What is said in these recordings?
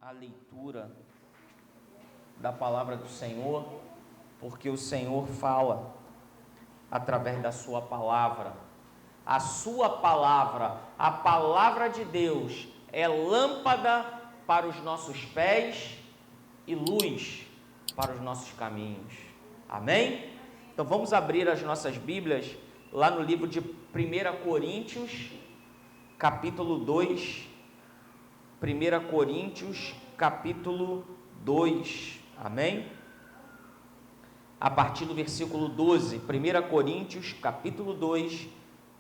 a leitura da palavra do Senhor, porque o Senhor fala através da sua palavra. A sua palavra, a palavra de Deus, é lâmpada para os nossos pés e luz para os nossos caminhos. Amém? Então vamos abrir as nossas Bíblias lá no livro de 1 Coríntios, capítulo 2. 1 Coríntios, capítulo 2. Amém? A partir do versículo 12. 1 Coríntios, capítulo 2,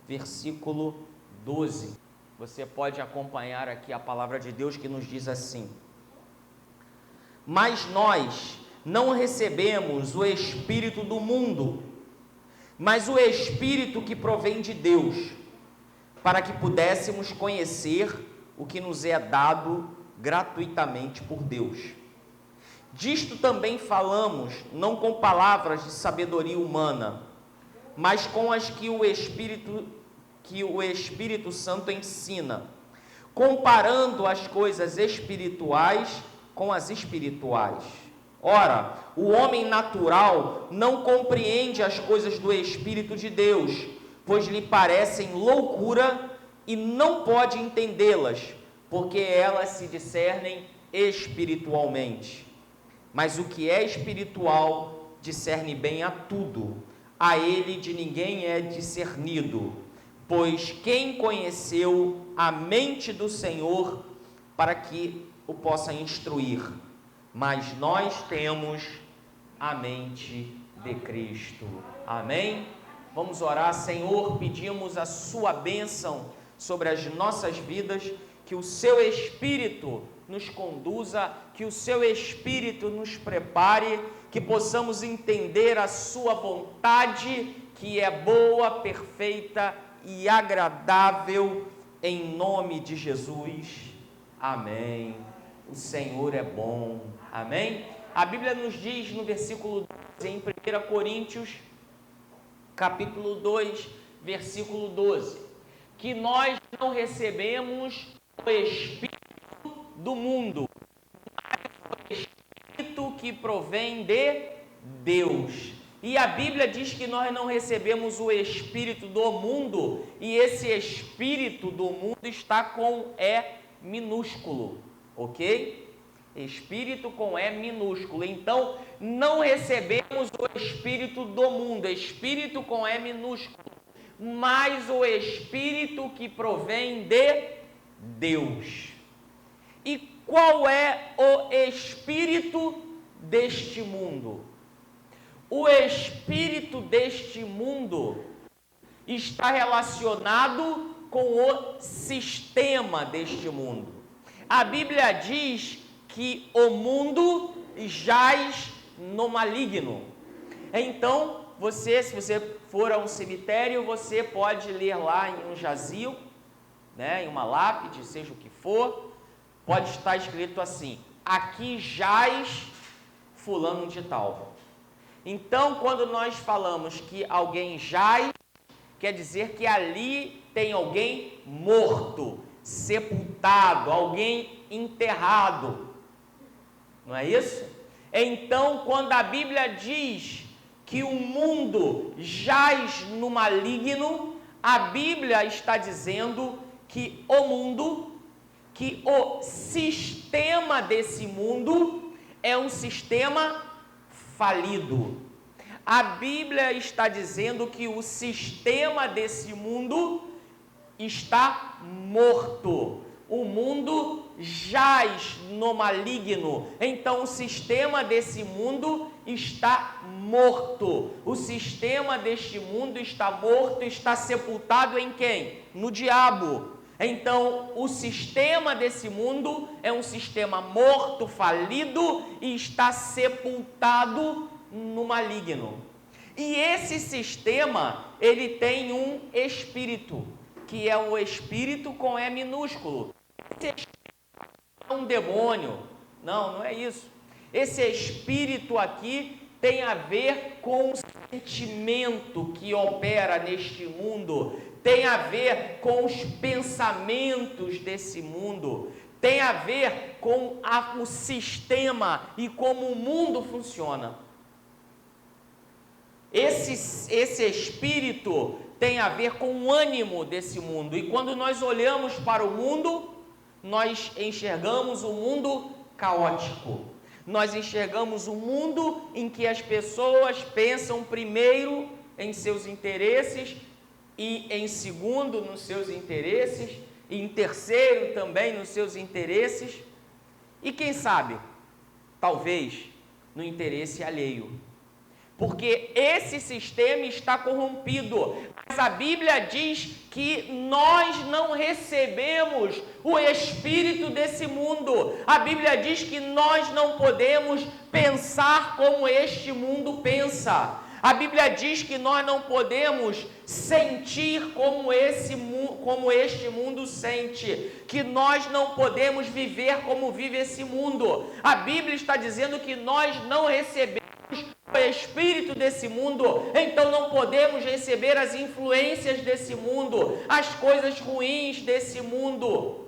versículo 12. Você pode acompanhar aqui a palavra de Deus que nos diz assim: mas nós não recebemos o Espírito do mundo, mas o Espírito que provém de Deus, para que pudéssemos conhecer o que nos é dado gratuitamente por Deus. Disto também falamos, não com palavras de sabedoria humana, mas com as que o Espírito Santo ensina, comparando as coisas espirituais com as espirituais. Ora, o homem natural não compreende as coisas do Espírito de Deus, pois lhe parecem loucura e não pode entendê-las, porque elas se discernem espiritualmente. Mas o que é espiritual discerne bem a tudo, a ele de ninguém é discernido, pois quem conheceu a mente do Senhor para que o possa instruir? Mas nós temos a mente de Cristo. Amém? Vamos orar. Senhor, pedimos a sua bênção sobre as nossas vidas, que o seu Espírito nos conduza, que o seu Espírito nos prepare, que possamos entender a sua vontade, que é boa, perfeita e agradável, em nome de Jesus. Amém. O Senhor é bom. Amém? A Bíblia nos diz no versículo 12, em 1 Coríntios, capítulo 2, versículo 12, que nós não recebemos o Espírito do mundo, mas o Espírito que provém de Deus. E a Bíblia diz que nós não recebemos o Espírito do mundo, e esse Espírito do mundo está com E minúsculo, ok? Espírito com E minúsculo. Então, não recebemos o Espírito do mundo, Espírito com E minúsculo, mas o Espírito que provém de Deus. E qual é o espírito deste mundo? O espírito deste mundo está relacionado com o sistema deste mundo. A Bíblia diz que o mundo jaz no maligno. Então, se você for a um cemitério, você pode ler lá em um jazil, em uma lápide, seja o que for, pode estar escrito assim: aqui jaz fulano de tal. Então, quando nós falamos que alguém jaz, quer dizer que ali tem alguém morto, sepultado, alguém enterrado. Não é isso? Então, quando a Bíblia diz que o mundo jaz no maligno, a Bíblia está dizendo que o mundo, que o sistema desse mundo é um sistema falido. A Bíblia está dizendo que o sistema desse mundo está morto. O mundo jaz no maligno. Então o sistema desse mundo está morto. O sistema deste mundo está morto, está sepultado em quem? No diabo. Então, o sistema desse mundo é um sistema morto, falido e está sepultado no maligno. E esse sistema, ele tem um espírito, que é o espírito com E minúsculo. Esse espírito é um demônio. Não é isso. Esse espírito aqui tem a ver com o sentimento que opera neste mundo, tem a ver com os pensamentos desse mundo, tem a ver com o sistema e como o mundo funciona. Esse espírito tem a ver com o ânimo desse mundo. E quando nós olhamos para o mundo, nós enxergamos um mundo caótico. Nós enxergamos um mundo em que as pessoas pensam primeiro em seus interesses e em segundo nos seus interesses e em terceiro também nos seus interesses e quem sabe, talvez, no interesse alheio. Porque esse sistema está corrompido. Mas a Bíblia diz que nós não recebemos o espírito desse mundo. A Bíblia diz que nós não podemos pensar como este mundo pensa. A Bíblia diz que nós não podemos sentir como este mundo sente, que nós não podemos viver como vive esse mundo. A Bíblia está dizendo que nós não recebemos o espírito desse mundo, então não podemos receber as influências desse mundo, as coisas ruins desse mundo.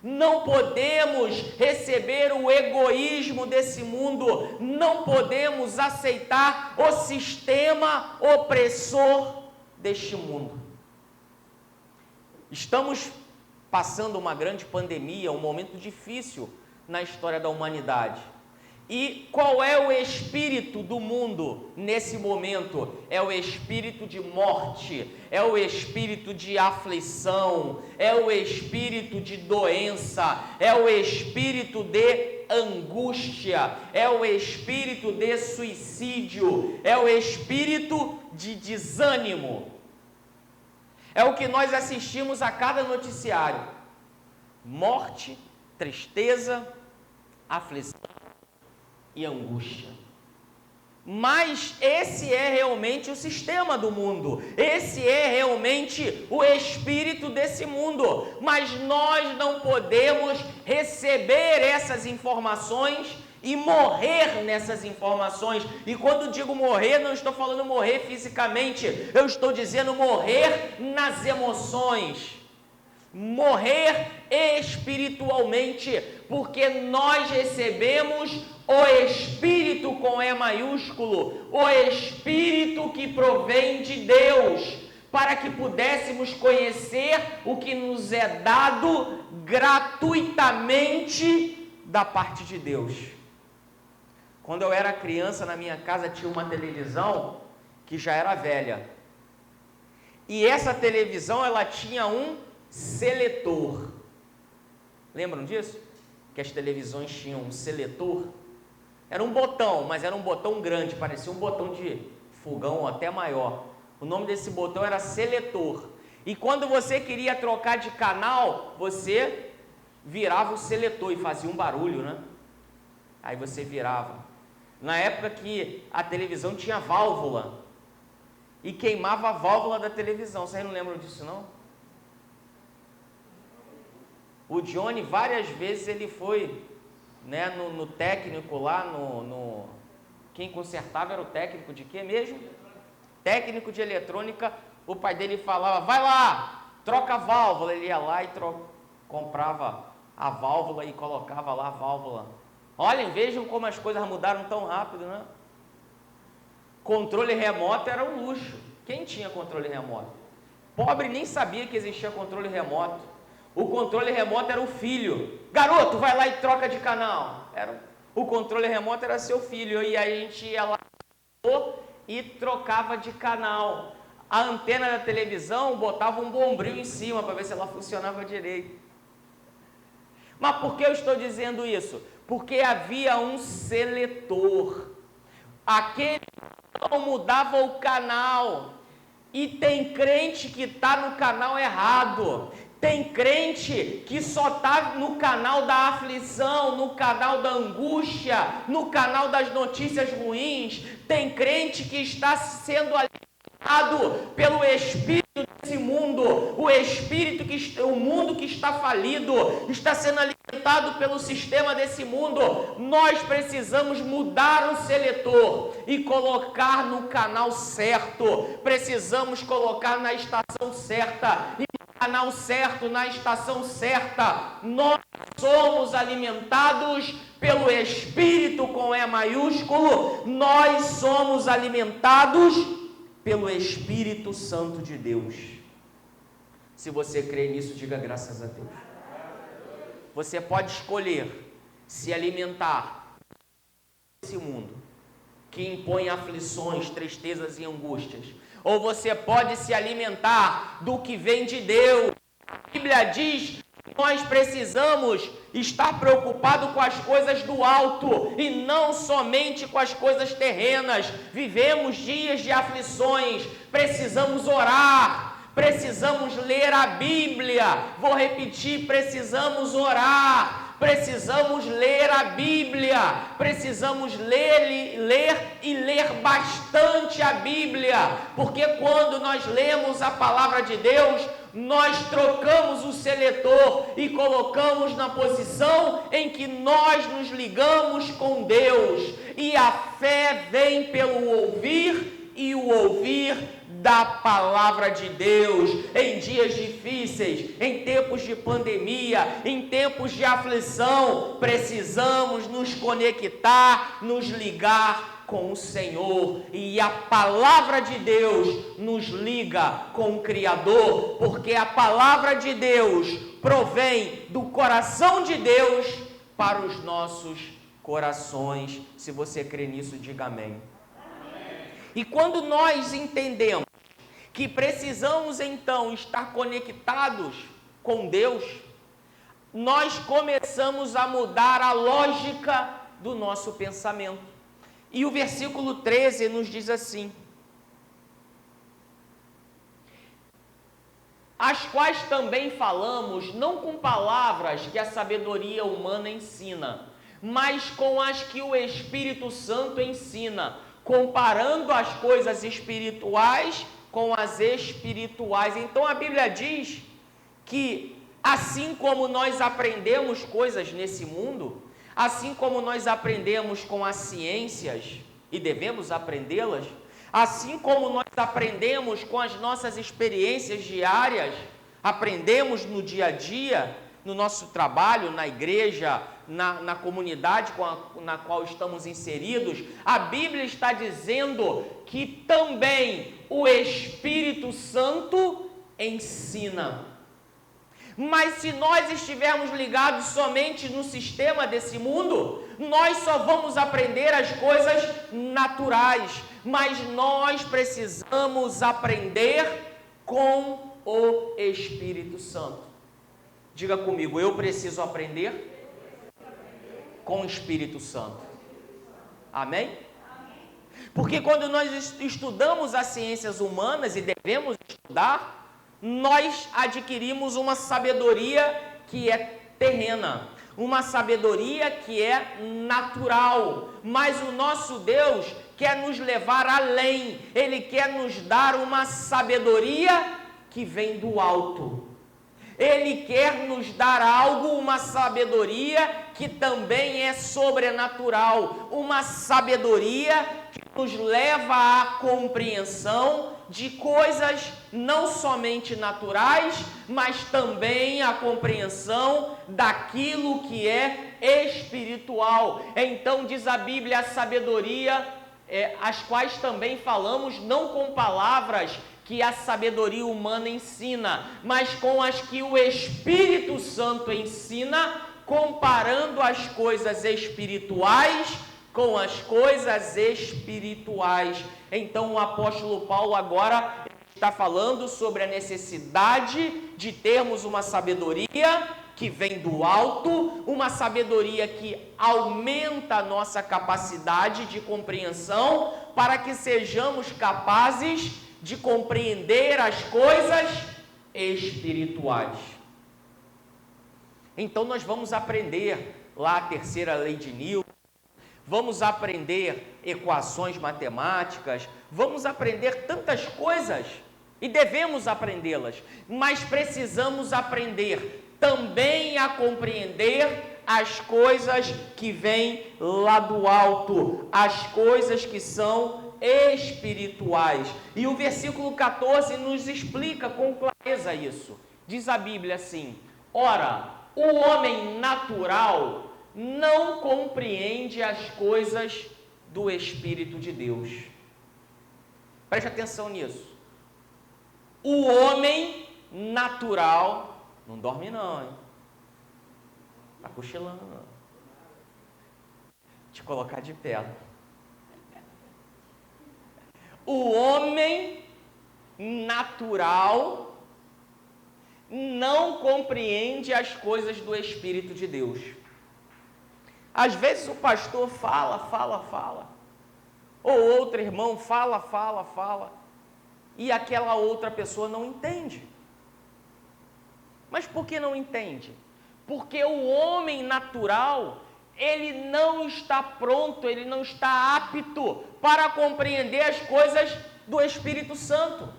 Não podemos receber o egoísmo desse mundo, não podemos aceitar o sistema opressor deste mundo. Estamos passando uma grande pandemia, um momento difícil na história da humanidade. E qual é o espírito do mundo nesse momento? É o espírito de morte, é o espírito de aflição, é o espírito de doença, é o espírito de angústia, é o espírito de suicídio, é o espírito de desânimo. É o que nós assistimos a cada noticiário: morte, tristeza, aflição e angústia. Mas esse é realmente o sistema do mundo, esse é realmente o espírito desse mundo, mas nós não podemos receber essas informações e morrer nessas informações. E quando digo morrer, não estou falando morrer fisicamente, eu estou dizendo morrer nas emoções, morrer espiritualmente, porque nós recebemos o Espírito com E maiúsculo, o Espírito que provém de Deus, para que pudéssemos conhecer o que nos é dado gratuitamente da parte de Deus. Quando eu era criança, na minha casa tinha uma televisão que já era velha, e essa televisão ela tinha um seletor. Lembram disso? Que as televisões tinham um seletor. Era um botão, mas era um botão grande, parecia um botão de fogão ou até maior. O nome desse botão era seletor. E quando você queria trocar de canal, você virava o seletor e fazia um barulho, né? Aí você virava. Na época que a televisão tinha válvula e queimava a válvula da televisão. Vocês não lembram disso, não? O Johnny, várias vezes ele foi, né, no técnico lá, quem consertava era o técnico de quê mesmo? Técnico de eletrônica. O pai dele falava: vai lá, troca a válvula. Ele ia lá e comprava a válvula e colocava lá a válvula. Olhem, vejam como as coisas mudaram tão rápido, né? Controle remoto era um luxo. Quem tinha controle remoto? Pobre nem sabia que existia controle remoto. O controle remoto era o filho. Garoto, vai lá e troca de canal. O controle remoto era seu filho. E aí a gente ia lá e trocava de canal. A antena da televisão botava um bombril em cima para ver se ela funcionava direito. Mas por que eu estou dizendo isso? Porque havia um seletor. Aquele que não mudava o canal. E tem crente que está no canal errado. Tem crente que só está no canal da aflição, no canal da angústia, no canal das notícias ruins. Tem crente que está sendo alimentado pelo espírito desse mundo. O mundo que está falido está sendo alimentado pelo sistema desse mundo. Nós precisamos mudar o seletor e colocar no canal certo. Precisamos colocar na estação certa. Canal certo, na estação certa. Nós somos alimentados pelo Espírito com E maiúsculo, nós somos alimentados pelo Espírito Santo de Deus. Se você crê nisso, diga graças a Deus. Você pode escolher se alimentar desse mundo que impõe aflições, tristezas e angústias, ou você pode se alimentar do que vem de Deus. A Bíblia diz que nós precisamos estar preocupados com as coisas do alto e não somente com as coisas terrenas. Vivemos dias de aflições, precisamos orar, precisamos ler a Bíblia. Vou repetir, precisamos orar. Precisamos ler a Bíblia, precisamos ler bastante a Bíblia, porque quando nós lemos a palavra de Deus, nós trocamos o seletor e colocamos na posição em que nós nos ligamos com Deus, e a fé vem pelo ouvir e o ouvir da palavra de Deus. Em dias difíceis, em tempos de pandemia, em tempos de aflição, precisamos nos conectar, nos ligar com o Senhor, e a palavra de Deus nos liga com o Criador, porque a palavra de Deus provém do coração de Deus para os nossos corações. Se você crê nisso, diga amém. E quando nós entendemos que precisamos então estar conectados com Deus, nós começamos a mudar a lógica do nosso pensamento. E o versículo 13 nos diz assim: as quais também falamos, não com palavras que a sabedoria humana ensina, mas com as que o Espírito Santo ensina, comparando as coisas espirituais com as espirituais. Então a Bíblia diz que assim como nós aprendemos coisas nesse mundo, assim como nós aprendemos com as ciências e devemos aprendê-las, assim como nós aprendemos com as nossas experiências diárias, aprendemos no dia a dia, no nosso trabalho, na igreja, na comunidade na qual estamos inseridos, a Bíblia está dizendo que também o Espírito Santo ensina. Mas se nós estivermos ligados somente no sistema desse mundo, nós só vamos aprender as coisas naturais, mas nós precisamos aprender com o Espírito Santo. Diga comigo, eu preciso aprender com o Espírito Santo. Amém? Porque quando nós estudamos as ciências humanas, e devemos estudar, nós adquirimos uma sabedoria que é terrena, uma sabedoria que é natural, mas o nosso Deus quer nos levar além, Ele quer nos dar uma sabedoria que vem do alto. Ele quer nos dar algo, uma sabedoria que também é sobrenatural, uma sabedoria que nos leva à compreensão de coisas não somente naturais, mas também à compreensão daquilo que é espiritual. Então diz a Bíblia, a sabedoria, as quais também falamos, não com palavras que a sabedoria humana ensina, mas com as que o Espírito Santo ensina, comparando as coisas espirituais com as coisas espirituais. Então o apóstolo Paulo agora está falando sobre a necessidade de termos uma sabedoria que vem do alto, uma sabedoria que aumenta a nossa capacidade de compreensão, para que sejamos capazes de compreender as coisas espirituais. Então nós vamos aprender lá a terceira lei de Newton, vamos aprender equações matemáticas, vamos aprender tantas coisas e devemos aprendê-las, mas precisamos aprender também a compreender as coisas que vêm lá do alto, as coisas que são espirituais. E o versículo 14 nos explica com clareza isso. Diz a Bíblia assim: ora, o homem natural não compreende as coisas do Espírito de Deus. Preste atenção nisso. O homem natural não dorme não, hein? Tá cochilando não. Te colocar de pé. O homem natural não compreende as coisas do Espírito de Deus. Às vezes o pastor fala, ou outro irmão fala, e aquela outra pessoa não entende. Mas por que não entende? Porque o homem natural, ele não está pronto, ele não está apto para compreender as coisas do Espírito Santo,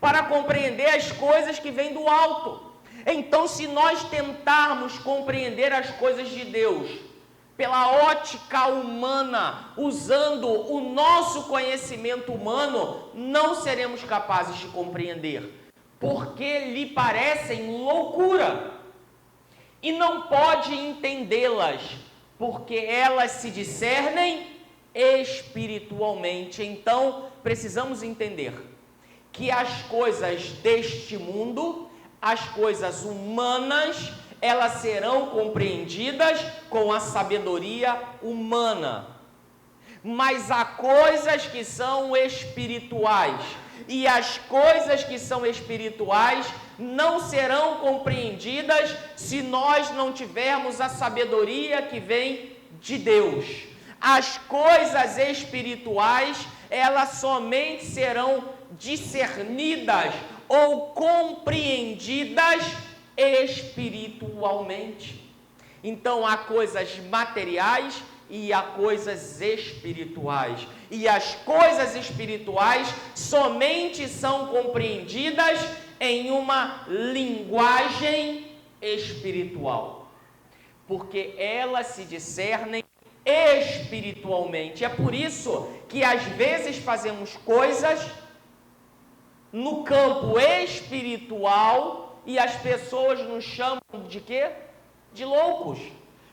para compreender as coisas que vêm do alto. Então, se nós tentarmos compreender as coisas de Deus pela ótica humana, usando o nosso conhecimento humano, não seremos capazes de compreender, porque lhe parecem loucura, e não pode entendê-las, porque elas se discernem espiritualmente. Então, precisamos entender que as coisas deste mundo, as coisas humanas, elas serão compreendidas com a sabedoria humana. Mas há coisas que são espirituais, e as coisas que são espirituais não serão compreendidas se nós não tivermos a sabedoria que vem de Deus. As coisas espirituais, elas somente serão discernidas ou compreendidas espiritualmente. Então, há coisas materiais e há coisas espirituais. E as coisas espirituais somente são compreendidas em uma linguagem espiritual, porque elas se discernem espiritualmente. É por isso que às vezes fazemos coisas no campo espiritual e as pessoas nos chamam de quê? De loucos.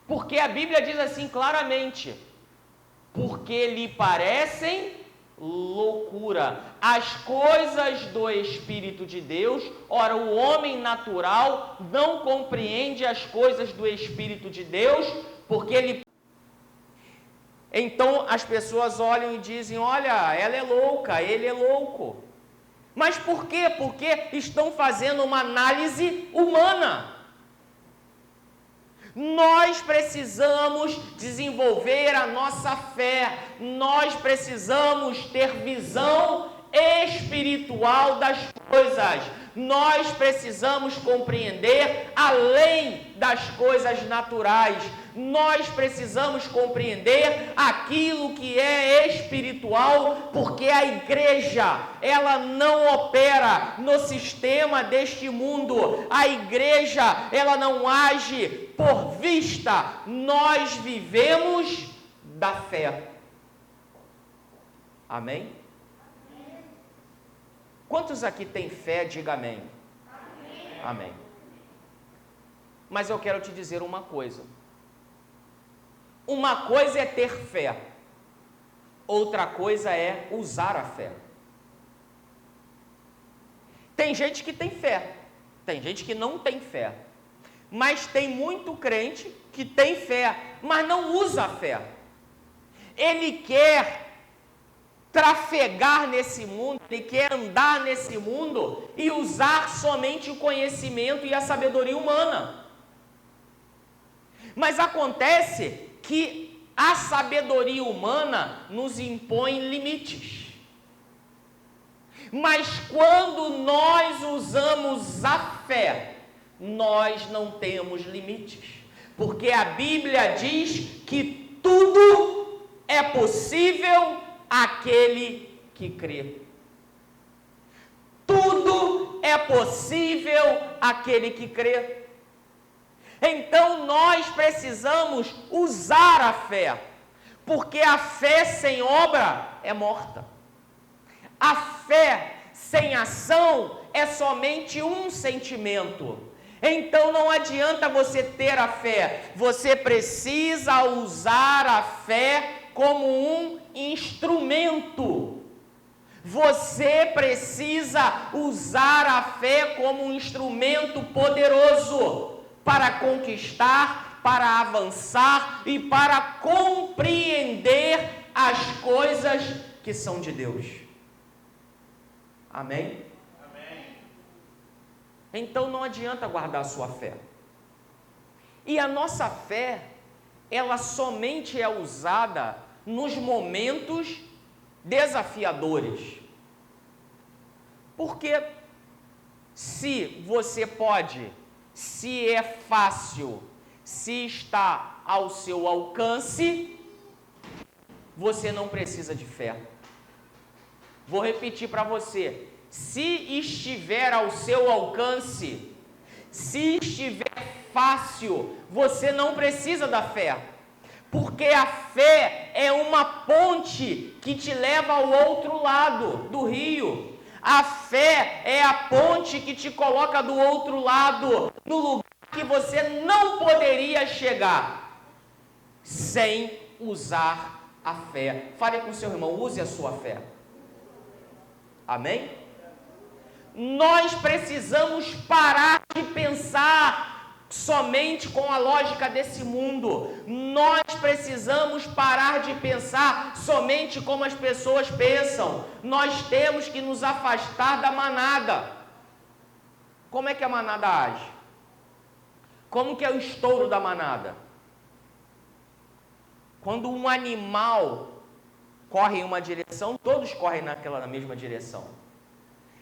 Porque a Bíblia diz assim claramente: porque lhe parecem loucura as coisas do Espírito de Deus. Ora, o homem natural não compreende as coisas do Espírito de Deus, porque ele... Então as pessoas olham e dizem: olha, ela é louca, ele é louco. Mas por quê? Porque estão fazendo uma análise humana. Nós precisamos desenvolver a nossa fé, nós precisamos ter visão espiritual das coisas, nós precisamos compreender além das coisas naturais, nós precisamos compreender aquilo que é espiritual, porque a igreja, ela não opera no sistema deste mundo, a igreja, ela não age por vista, nós vivemos da fé. Amém? Quantos aqui têm fé? Diga amém. Amém. Amém. Mas eu quero te dizer uma coisa. Uma coisa é ter fé, outra coisa é usar a fé. Tem gente que tem fé, tem gente que não tem fé, mas tem muito crente que tem fé, mas não usa a fé. Ele quer trafegar nesse mundo, ele quer andar nesse mundo e usar somente o conhecimento e a sabedoria humana. Mas acontece que a sabedoria humana nos impõe limites. Mas quando nós usamos a fé, nós não temos limites. Porque a Bíblia diz que tudo é possível àquele que crê. Tudo é possível àquele que crê. Então nós precisamos usar a fé, porque a fé sem obra é morta. A fé sem ação é somente um sentimento. Então não adianta você ter a fé, você precisa usar a fé como um instrumento. Você precisa usar a fé como um instrumento poderoso para conquistar, para avançar e para compreender as coisas que são de Deus. Amém? Amém. Então não adianta guardar a sua fé. E a nossa fé, ela somente é usada nos momentos desafiadores. Porque se você pode, se é fácil, se está ao seu alcance, você não precisa de fé. Vou repetir para você. Se estiver ao seu alcance, se estiver fácil, você não precisa da fé. Porque a fé é uma ponte que te leva ao outro lado do rio. A fé é a ponte que te coloca do outro lado, no lugar que você não poderia chegar sem usar a fé. Fale com o seu irmão, use a sua fé. Amém? Nós precisamos parar de pensar somente com a lógica desse mundo. Nós precisamos parar de pensar somente como as pessoas pensam. Nós temos que nos afastar da manada. Como é que a manada age? Como que é o estouro da manada? Quando um animal corre em uma direção, todos correm na mesma direção.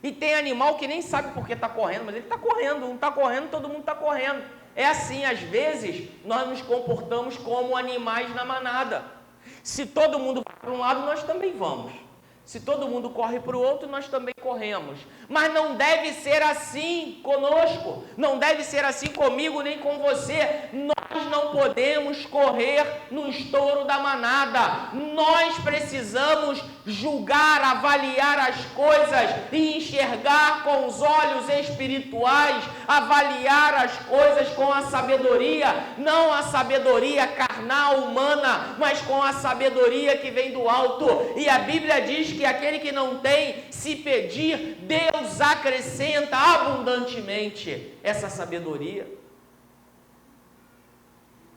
E tem animal que nem sabe por que está correndo, mas ele está correndo, um está correndo, todo mundo está correndo. É assim, às vezes, nós nos comportamos como animais na manada. Se todo mundo vai para um lado, nós também vamos. Se todo mundo corre para o outro, nós também corremos. Mas não deve ser assim conosco, não deve ser assim comigo nem com você. Nós não podemos correr no estouro da manada. Nós precisamos julgar, avaliar as coisas e enxergar com os olhos espirituais, avaliar as coisas com a sabedoria, não a sabedoria carnal, humana, mas com a sabedoria que vem do alto. E a Bíblia diz que aquele que não tem, se pedir, Deus acrescenta abundantemente essa sabedoria.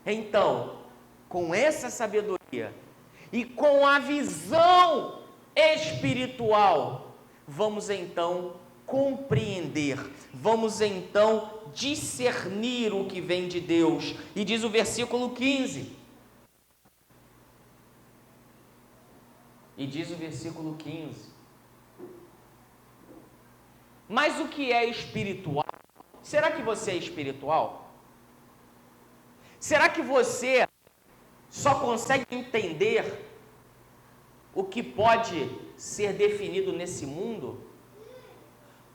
Então, com essa sabedoria e com a visão espiritual, vamos então compreender, vamos então discernir o que vem de Deus. E diz o versículo 15. E diz o versículo 15. Mas o que é espiritual? Será que você é espiritual? Será que você só consegue entender o que pode ser definido nesse mundo?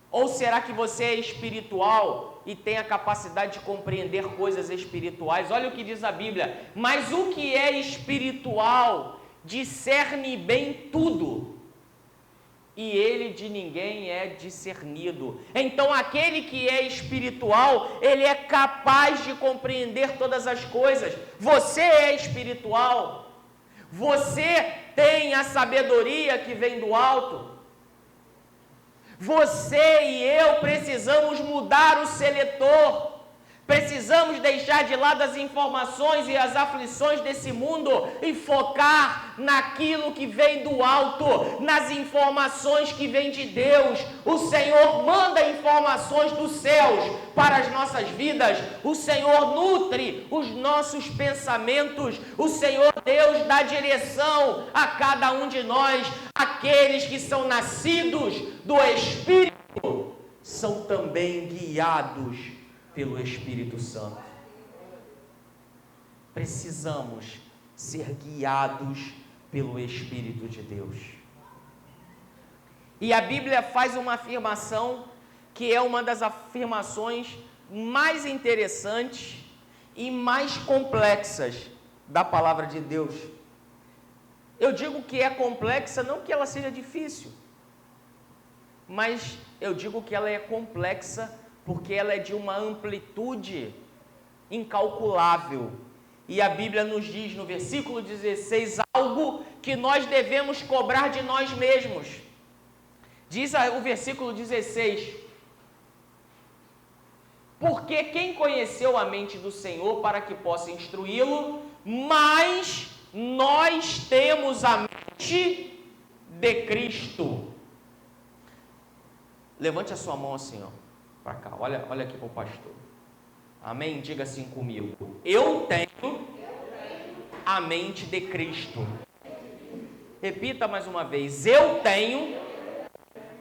Ou será que você é espiritual e tem a capacidade de compreender coisas espirituais? Olha o que diz a Bíblia. Mas o que é espiritual discerne bem tudo, e ele de ninguém é discernido. Então aquele que é espiritual, ele é capaz de compreender todas as coisas. Você é espiritual, você tem a sabedoria que vem do alto. Você e eu precisamos mudar o seletor. Precisamos deixar de lado as informações e as aflições desse mundo e focar naquilo que vem do alto, nas informações que vêm de Deus. O Senhor manda informações dos céus para as nossas vidas. O Senhor nutre os nossos pensamentos. O Senhor Deus dá direção a cada um de nós. Aqueles que são nascidos do Espírito são também guiados pelo Espírito Santo. Precisamos ser guiados pelo Espírito de Deus. E a Bíblia faz uma afirmação que é uma das afirmações mais interessantes e mais complexas da palavra de Deus. Eu digo que é complexa, não que ela seja difícil, mas eu digo que ela é complexa porque ela é de uma amplitude incalculável. E a Bíblia nos diz no versículo 16 algo que nós devemos cobrar de nós mesmos. Diz o versículo 16: porque quem conheceu a mente do Senhor para que possa instruí-lo, mas nós temos a mente de Cristo. Levante a sua mão assim, ó, para cá, olha aqui para o pastor. Amém? Diga assim comigo: eu tenho a mente de Cristo. Repita mais uma vez: eu tenho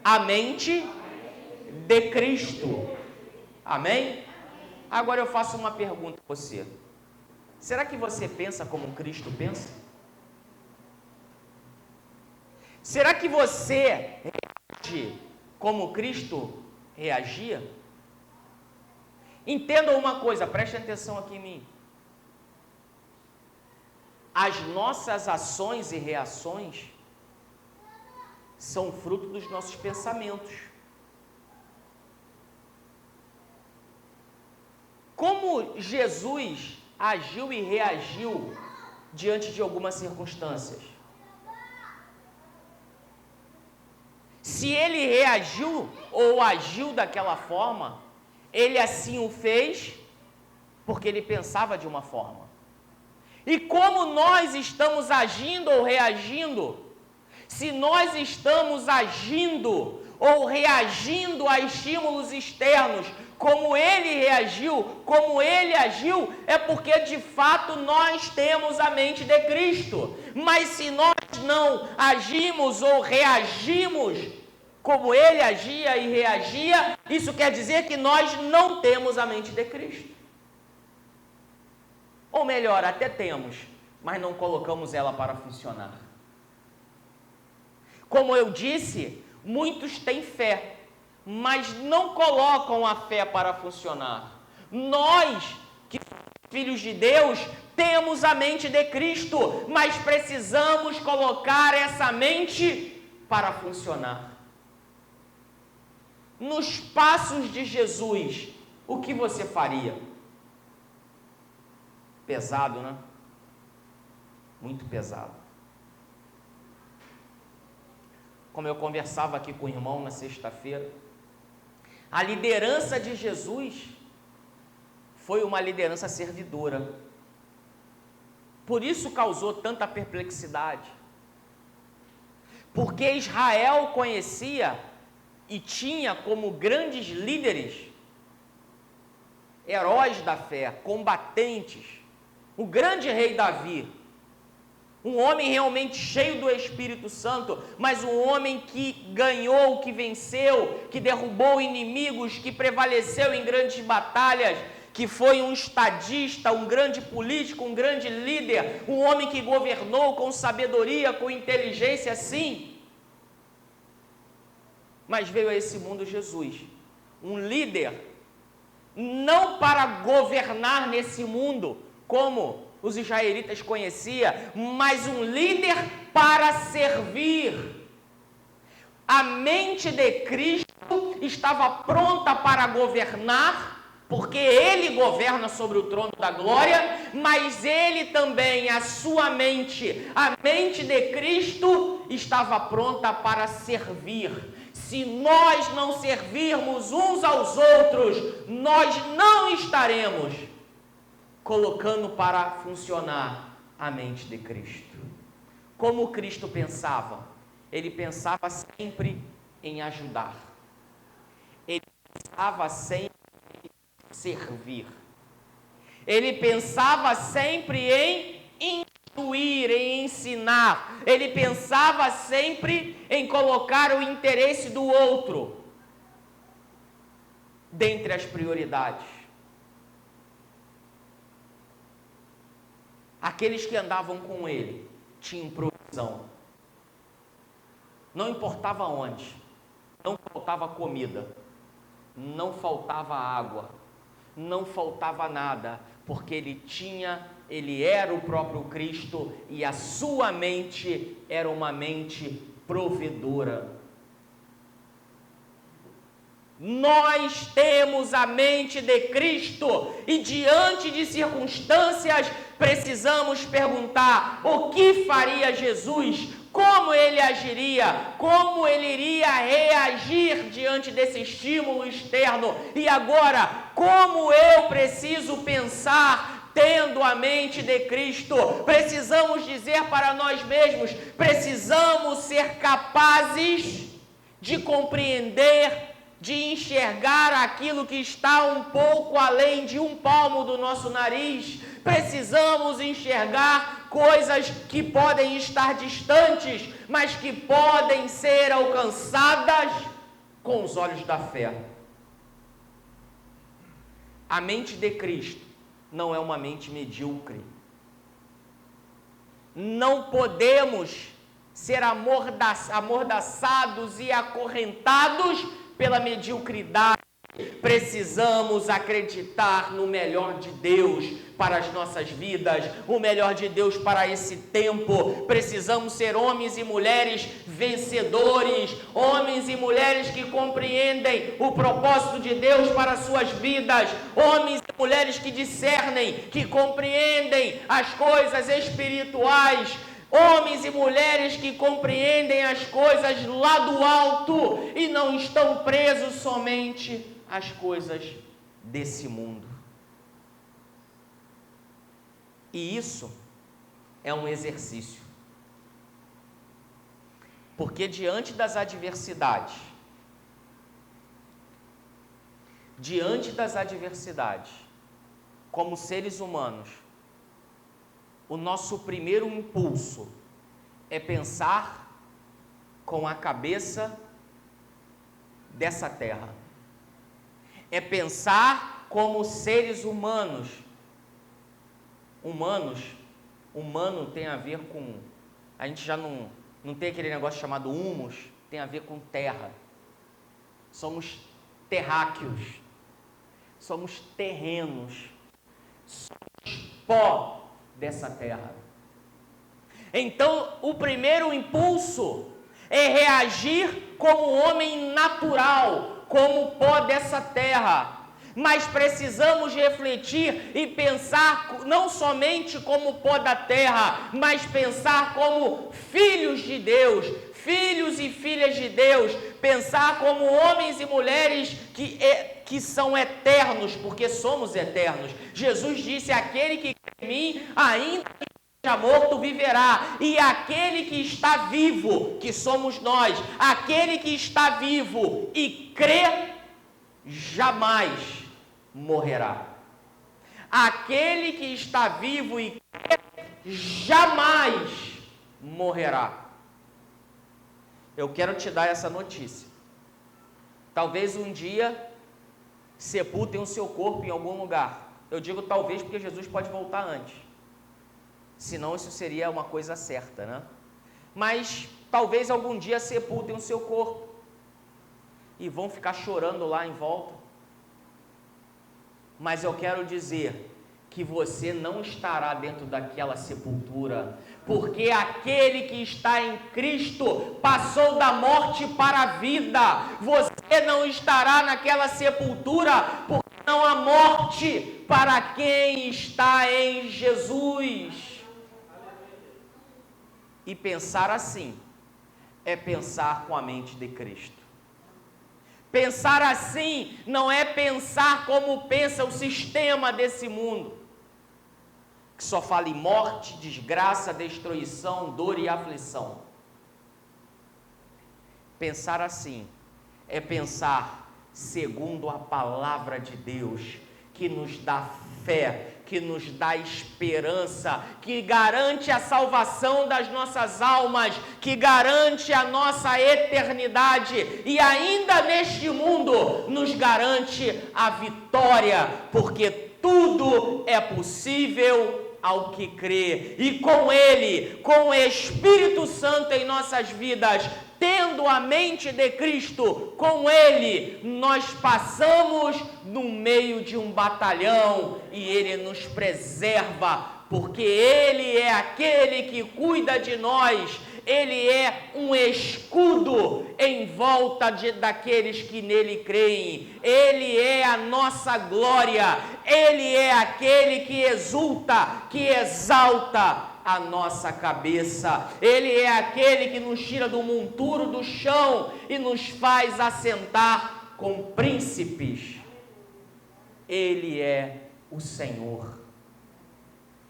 a mente de Cristo. Amém? Agora eu faço uma pergunta a você: será que você pensa como Cristo pensa? Será que você reage como Cristo reagia? Entenda uma coisa, preste atenção aqui em mim. As nossas ações e reações são fruto dos nossos pensamentos. Como Jesus agiu e reagiu diante de algumas circunstâncias? Se ele reagiu ou agiu daquela forma, ele assim o fez porque ele pensava de uma forma. E como nós estamos agindo ou reagindo? Se nós estamos agindo ou reagindo a estímulos externos, como ele reagiu, como ele agiu, é porque de fato nós temos a mente de Cristo. Mas se nós não agimos ou reagimos como ele agia e reagia, isso quer dizer que nós não temos a mente de Cristo. Ou melhor, até temos, mas não colocamos ela para funcionar. Como eu disse, muitos têm fé, mas não colocam a fé para funcionar. Nós, que somos filhos de Deus, temos a mente de Cristo, mas precisamos colocar essa mente para funcionar. Nos passos de Jesus, o que você faria? Pesado, né? Muito pesado. Como eu conversava aqui com o irmão na sexta-feira, a liderança de Jesus foi uma liderança servidora. Por isso causou tanta perplexidade. Porque Israel conhecia e tinha como grandes líderes, heróis da fé, combatentes, o grande rei Davi, um homem realmente cheio do Espírito Santo, mas um homem que ganhou, que venceu, que derrubou inimigos, que prevaleceu em grandes batalhas, que foi um estadista, um grande político, um grande líder, um homem que governou com sabedoria, com inteligência, sim. Mas veio a esse mundo Jesus, um líder, não para governar nesse mundo, como os israelitas conheciam, mas um líder para servir. A mente de Cristo estava pronta para governar, porque ele governa sobre o trono da glória, mas ele também, a sua mente, a mente de Cristo, estava pronta para servir. Se nós não servirmos uns aos outros, nós não estaremos colocando para funcionar a mente de Cristo. Como Cristo pensava? Ele pensava sempre em ajudar. Ele pensava sempre em servir. Ele pensava sempre em instruir, em ensinar. Ele pensava sempre em colocar o interesse do outro dentre as prioridades. Aqueles que andavam com ele tinham provisão. Não importava onde, não faltava comida, não faltava água, não faltava nada, porque ele era o próprio Cristo e a sua mente era uma mente provedora. Nós temos a mente de Cristo e diante de circunstâncias precisamos perguntar: o que faria Jesus? Como ele agiria? Como ele iria reagir diante desse estímulo externo? E agora, como eu preciso pensar tendo a mente de Cristo? Precisamos dizer para nós mesmos, precisamos ser capazes de compreender, de enxergar aquilo que está um pouco além de um palmo do nosso nariz. Precisamos enxergar coisas que podem estar distantes, mas que podem ser alcançadas com os olhos da fé. A mente de Cristo não é uma mente medíocre. Não podemos ser amordaçados e acorrentados pela mediocridade. Precisamos acreditar no melhor de Deus para as nossas vidas, o melhor de Deus para esse tempo. Precisamos ser homens e mulheres vencedores, homens e mulheres que compreendem o propósito de Deus para as suas vidas, homens e mulheres que discernem, que compreendem as coisas espirituais, homens e mulheres que compreendem as coisas lá do alto e não estão presos somente às coisas desse mundo. E isso é um exercício. Porque diante das adversidades, como seres humanos, o nosso primeiro impulso é pensar com a cabeça dessa terra. É pensar como seres humanos. Humano tem a ver com... A gente já não tem aquele negócio chamado humus, tem a ver com terra. Somos terráqueos. Somos terrenos. Somos pó dessa terra. Então, o primeiro impulso é reagir como homem natural, como pó dessa terra. Mas precisamos refletir e pensar não somente como pó da terra, mas pensar como filhos de Deus, filhos e filhas de Deus, pensar como homens e mulheres que são eternos, porque somos eternos. Jesus disse: aquele que crê em mim, ainda que esteja morto, viverá. E aquele que está vivo, que somos nós, aquele que está vivo e crê, jamais morrerá. Aquele que está vivo e crê, jamais morrerá. Eu quero te dar essa notícia. Talvez um dia sepultem o seu corpo em algum lugar. Eu digo talvez porque Jesus pode voltar antes. Senão isso seria uma coisa certa, né? Mas talvez algum dia sepultem o seu corpo e vão ficar chorando lá em volta. Mas eu quero dizer que você não estará dentro daquela sepultura, porque aquele que está em Cristo passou da morte para a vida. Você não estará naquela sepultura, porque não há morte para quem está em Jesus. E pensar assim é pensar com a mente de Cristo. Pensar assim não é pensar como pensa o sistema desse mundo, que só fala em morte, desgraça, destruição, dor e aflição. Pensar assim é pensar segundo a palavra de Deus, que nos dá fé, que nos dá esperança, que garante a salvação das nossas almas, que garante a nossa eternidade e ainda neste mundo nos garante a vitória, porque tudo é possível ao que crê. E com Ele, com o Espírito Santo em nossas vidas, tendo a mente de Cristo, com Ele, nós passamos no meio de um batalhão e Ele nos preserva porque Ele é aquele que cuida de nós. Ele é um escudo em volta daqueles que nele creem. Ele é a nossa glória. Ele é aquele que exulta, que exalta a nossa cabeça. Ele é aquele que nos tira do monturo do chão e nos faz assentar com príncipes. Ele é o Senhor.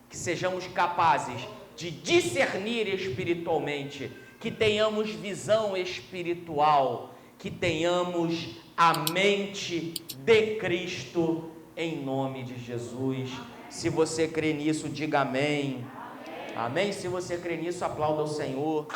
Que sejamos capazes de discernir espiritualmente, que tenhamos visão espiritual, que tenhamos a mente de Cristo, em nome de Jesus. Se você crê nisso, diga amém. Amém. Se você crê nisso, aplauda o Senhor.